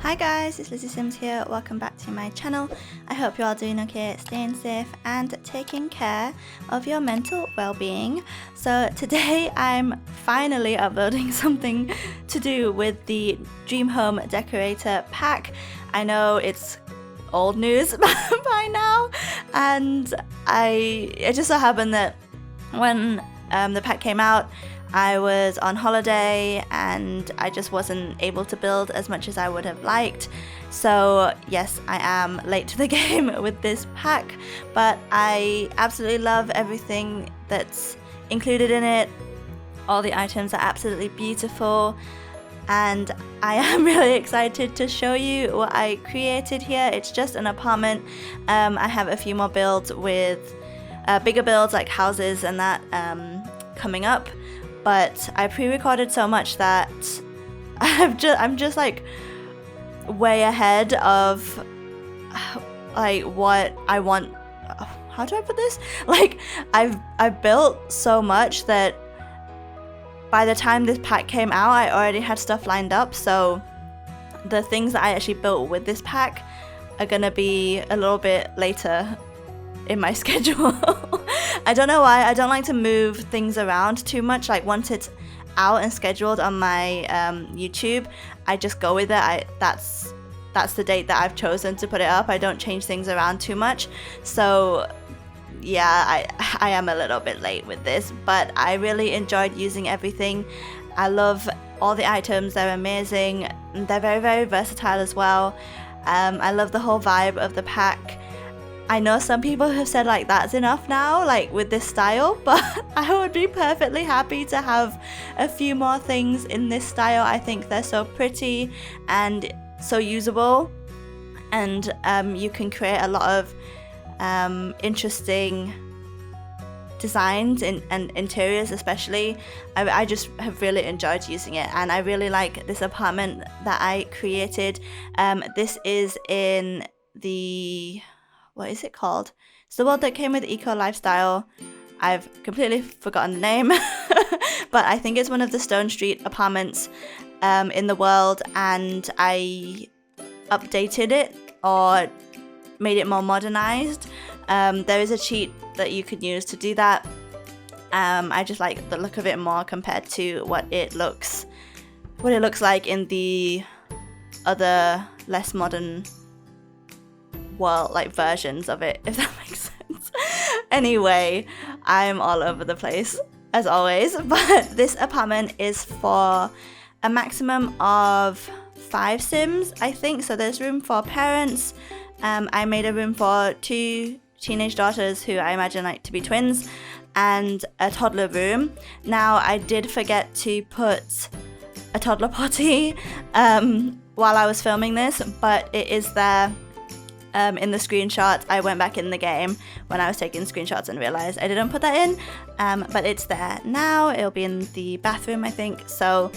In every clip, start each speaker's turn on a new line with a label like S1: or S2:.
S1: Hi guys, it's lizzisimss here. Welcome back to my channel. I hope you're all doing okay, staying safe and taking care of your mental well-being. So today I'm finally uploading something to do with the Dream Home Decorator pack. I know it's old news by now, and it just so happened that when the pack came out, I was on holiday and I just wasn't able to build as much as I would have liked. So yes, I am late to the game with this pack, but I absolutely love everything that's included in it. All the items are absolutely beautiful, and I am really excited to show you what I created here. It's just an apartment. I have a few more builds with bigger builds like houses and that coming up. But I pre-recorded so much that I'm just like way ahead of like what I want. How do I put this? Like I've built so much that by the time this pack came out, I already had stuff lined up. So the things that I actually built with this pack are gonna be a little bit later in my schedule. I don't know why. I don't like to move things around too much. Like once it's out and scheduled on my YouTube, I just go with it. That's the date that I've chosen to put it up. I don't change things around too much. So yeah, I am a little bit late with this, but I really enjoyed using everything. I love all the items. They're amazing. They're very, very versatile as well. I love the whole vibe of the pack. I know some people have said like that's enough now, like with this style, but I would be perfectly happy to have a few more things in this style. I think they're so pretty and so usable, and you can create a lot of interesting designs and interiors especially. I just have really enjoyed using it, and I really like this apartment that I created. This is in the... what is it called? It's the world that came with Eco Lifestyle. I've completely forgotten the name, but I think it's one of the Stonestreets apartments in the world, and I updated it or made it more modernized. There is a cheat that you could use to do that. I just like the look of it more compared to what it looks like in the other less modern world, like versions of it, if that makes sense. Anyway, I'm all over the place as always, but this apartment is for a maximum of 5 Sims, I think. So there's room for parents. I made a room for 2 teenage daughters who I imagine like to be twins, and a toddler room. Now I did forget to put a toddler potty while I was filming this, but it is there. In the screenshot, I went back in the game when I was taking screenshots and realized I didn't put that in, but it's there now. It'll be in the bathroom, I think. So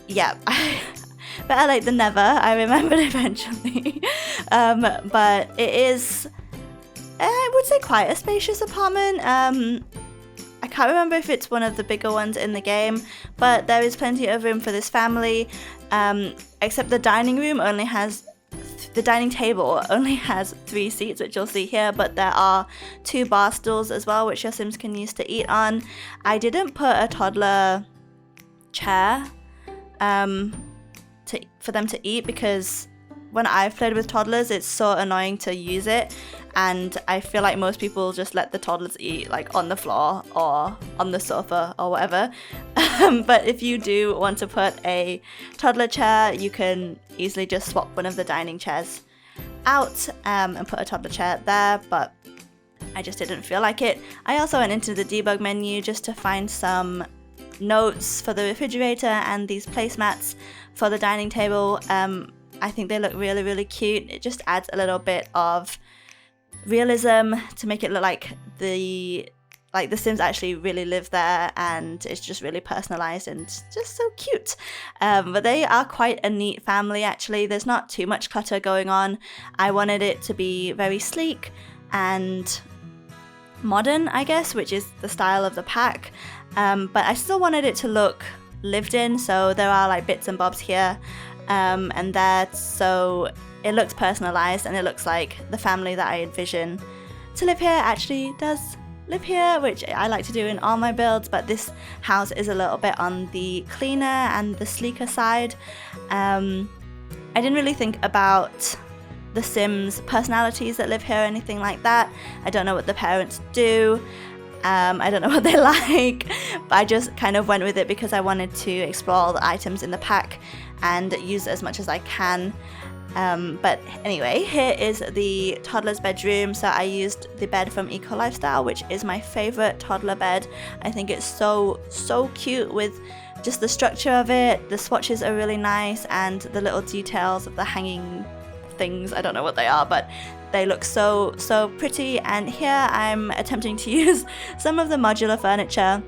S1: yeah, better late than never. I remembered eventually. But it is, I would say, quite a spacious apartment. I can't remember if it's one of the bigger ones in the game, but there is plenty of room for this family, except the dining table only has 3 seats, which you'll see here, but there are 2 bar stools as well, which your Sims can use to eat on. I didn't put a toddler chair for them to eat, because when I've played with toddlers, it's so annoying to use it, and I feel like most people just let the toddlers eat like on the floor or on the sofa or whatever. But if you do want to put a toddler chair, you can easily just swap one of the dining chairs out and put a toddler chair there, but I just didn't feel like it. I also went into the debug menu just to find some notes for the refrigerator and these placemats for the dining table. I think they look really, really cute. It just adds a little bit of realism to make it look like the Sims actually really live there, and it's just really personalized and just so cute. But they are quite a neat family actually. There's not too much clutter going on. I wanted it to be very sleek and modern, I guess, which is the style of the pack. But I still wanted it to look lived in, so there are like bits and bobs here and there, so it looks personalized and it looks like the family that I envision to live here actually does live here, which I like to do in all my builds, but this house is a little bit on the cleaner and the sleeker side. I didn't really think about the Sims personalities that live here or anything like that. I don't know what the parents do. I don't know what they like, but I just kind of went with it because I wanted to explore all the items in the pack and use as much as I can. But anyway, here is the toddler's bedroom. So I used the bed from Eco Lifestyle, which is my favorite toddler bed. I think it's so cute with just the structure of it. The swatches are really nice and the little details of the hanging things, I don't know what they are, but they look so pretty. And here I'm attempting to use some of the modular furniture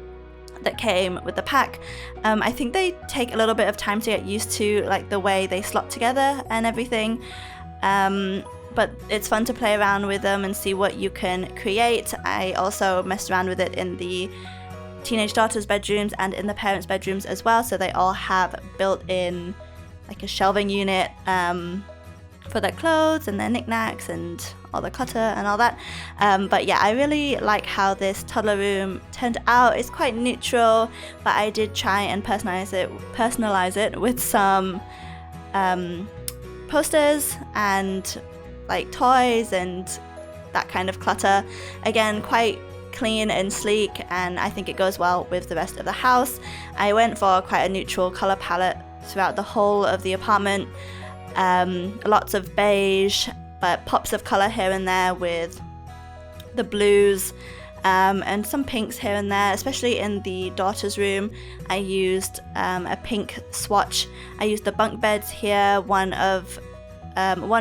S1: that came with the pack. I think they take a little bit of time to get used to, like the way they slot together and everything, but it's fun to play around with them and see what you can create. I also messed around with it in the teenage daughter's bedrooms and in the parents' bedrooms as well, so they all have built-in like a shelving unit for their clothes and their knickknacks and all the clutter and all that. But yeah, I really like how this toddler room turned out. It's quite neutral, but I did try and personalize it with some posters and like toys and that kind of clutter. Again, quite clean and sleek, and I think it goes well with the rest of the house. I went for quite a neutral color palette throughout the whole of the apartment. Lots of beige, but pops of color here and there with the blues, and some pinks here and there, especially in the daughter's room. I used a pink swatch. I used the bunk beds here, one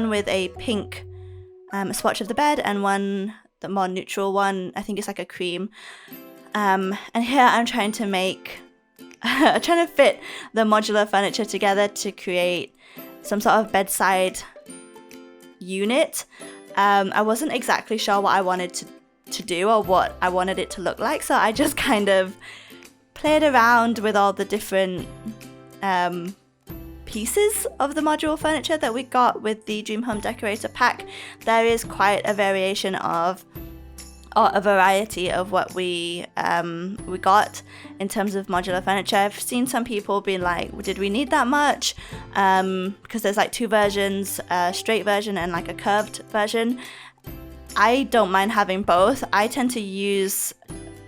S1: with a pink swatch of the bed and one, the more neutral one, I think it's like a cream. And here I'm trying to fit the modular furniture together to create some sort of bedside unit. I wasn't exactly sure what I wanted to do or what I wanted it to look like, so I just kind of played around with all the different pieces of the modular furniture that we got with the Dream Home Decorator pack. There is quite a variation of, or a variety of what we got in terms of modular furniture. I've seen some people being like, did we need that much? Because there's like two versions, a straight version and like a curved version. I don't mind having both. I tend to use,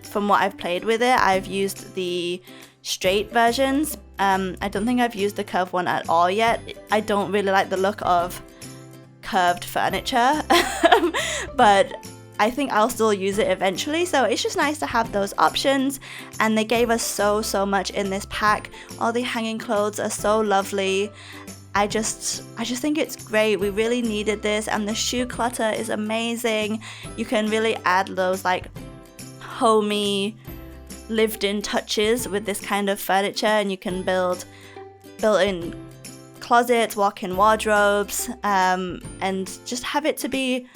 S1: from what I've played with it, I've used the straight versions. I don't think I've used the curved one at all yet. I don't really like the look of curved furniture, but I think I'll still use it eventually, so it's just nice to have those options. And they gave us so much in this pack. All the hanging clothes are so lovely. I just think it's great. We really needed this, and the shoe clutter is amazing. You can really add those like homey, lived-in touches with this kind of furniture, and you can build built-in closets, walk-in wardrobes, and just have it to be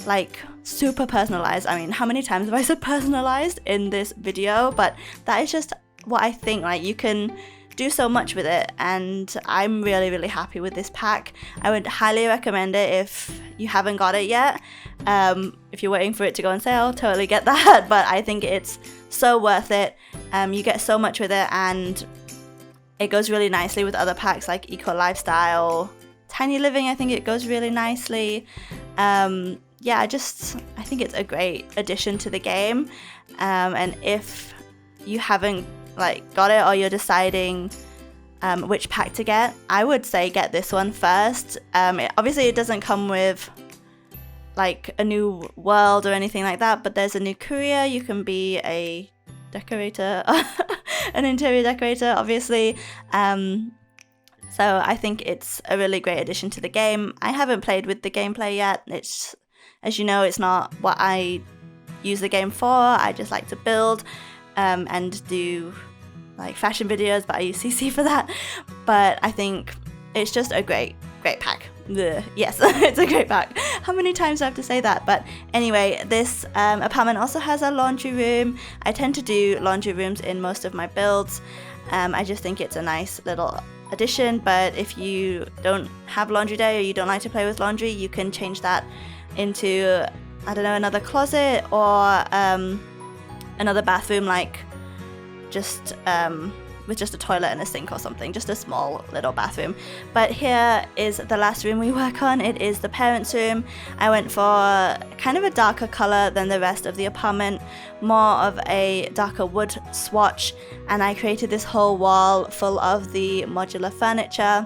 S1: like super personalized. I mean, how many times have I said personalized in this video? But that is just what I think. Like, you can do so much with it, and I'm really happy with this pack. I would highly recommend it if you haven't got it yet. If you're waiting for it to go on sale, totally get that, but I think it's so worth it. You get so much with it, and it goes really nicely with other packs like Eco Lifestyle, Tiny Living. I think it goes really nicely. Yeah, I think it's a great addition to the game. And if you haven't got it, or you're deciding which pack to get, I would say get this one first. Obviously it doesn't come with like a new world or anything like that, but there's a new career. You can be a decorator, an interior decorator, obviously. So I think it's a really great addition to the game. I haven't played with the gameplay yet. It's, as you know, it's not what I use the game for. I just like to build and do like fashion videos, but I use CC for that. But I think it's just a great pack. Ugh. Yes, it's a great pack. How many times do I have to say that? But anyway, this apartment also has a laundry room. I tend to do laundry rooms in most of my builds. I just think it's a nice little addition. But if you don't have laundry day or you don't like to play with laundry, you can change that into, I don't know, another closet or another bathroom, like just with just a toilet and a sink or something, just a small little bathroom. But here is the last room we work on. It is the parents' room. I went for kind of a darker color than the rest of the apartment, more of a darker wood swatch, and I created this whole wall full of the modular furniture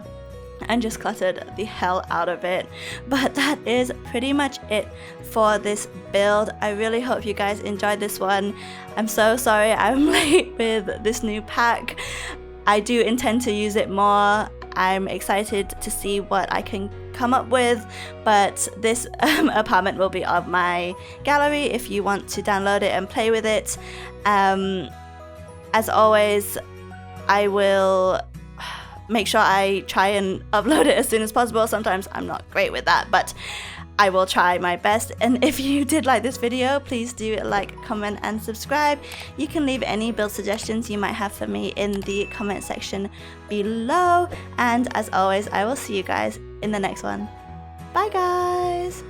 S1: and just cluttered the hell out of it. But that is pretty much it for this build. I really hope you guys enjoyed this one. I'm so sorry I'm late with this new pack. I do intend to use it more. I'm excited to see what I can come up with, but this apartment will be on my gallery if you want to download it and play with it. As always, I will make sure I try and upload it as soon as possible. Sometimes I'm not great with that, but I will try my best. And if you did like this video, please do like, comment and subscribe. You can leave any build suggestions you might have for me in the comment section below. And as always, I will see you guys in the next one. Bye guys!